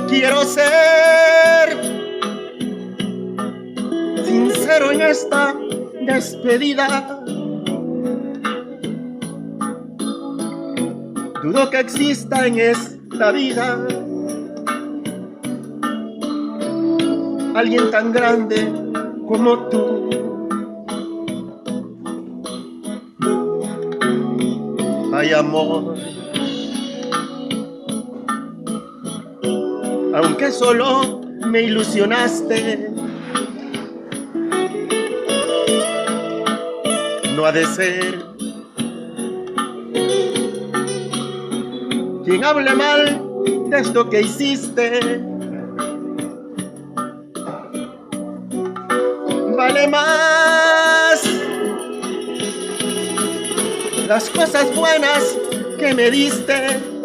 Quiero ser sincero en esta despedida. Dudo que exista en esta vida alguien tan grande como tú. Ay, amor, aunque solo me ilusionaste, no ha de ser quien hable mal de esto que hiciste. Vale más las cosas buenas que me diste.